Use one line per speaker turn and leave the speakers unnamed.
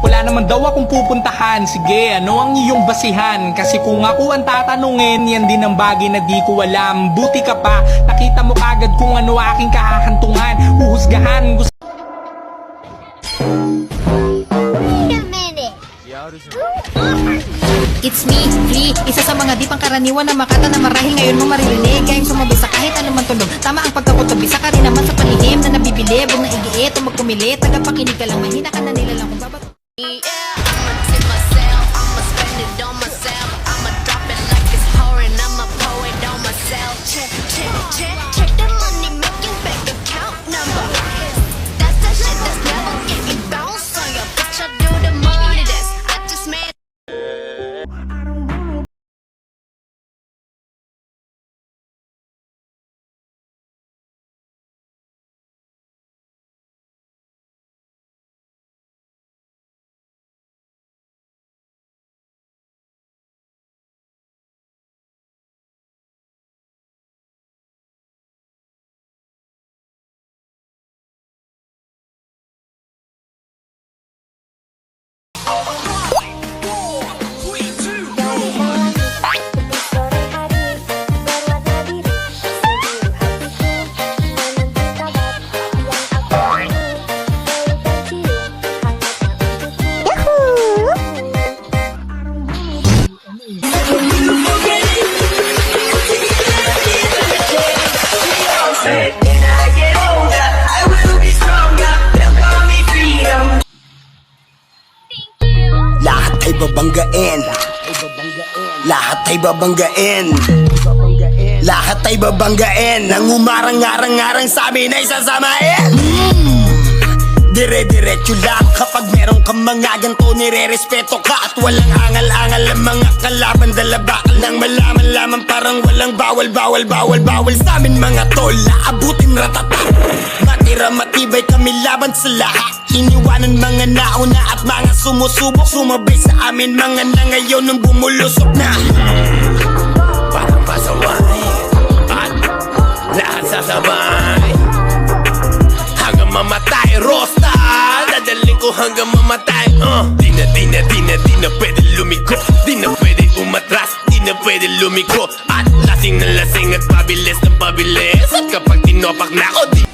Wala naman daw akong pupuntahan. Sige, ano ang iyong basihan? Kasi kung ako ang tatanungin, yan din ang bagay na di ko alam. Buti ka pa, nakita mo kagad kung ano aking kahahantungan. Huhusgahan, gusto
Wait a minute.
It's me, Flea, isa sa mga di pangkaraniwan na makata na marahil ngayon mo maririnig. Kayang sumabay sa kahit anumang tunog. Tama ang pagkakutabi sa ka rin naman sa palihim na nabibilib. Huwag na igiit o magpumilit. Tagapakinig ka lang, mahina ka na nila lang kung babat.
Yeah, I'ma tip myself, I'ma spend it on myself, I'ma drop it like it's pouring, I'ma pour it on myself. Check, check, check, check the money making bank account number. That's the shit that's never getting bounce on your bitch. I do the money that's I just made.
Lahat ay babanggain. Lahat ay babanggain. Lahat ay babanggain. Nang umarang-arang-arang sa amin ay sasamain. Dire-diretso lang. Kapag meron kang mga ganto, nire-respeto ka. At walang angal-angal ang mga kalaban. Dala bakal nang malaman lamang parang walang bawal. Bawal sa amin mga tol. Naabutin ratata. Matira matibay kami laban sa lahat. Iniwanan mga nauna at mga sumusubok. Sumabay sa amin mga na ngayon nung bumulusok na. Parang pasaway at lahat sasabay hanggang mamatay. Rosta, dadaling ko hanggang mamatay. Di na pwede lumiko. Di na pwede umatras. Di na pwede lumiko. At lasing na lasing at pabilis na pabilis. At kapag tinopak na ako, di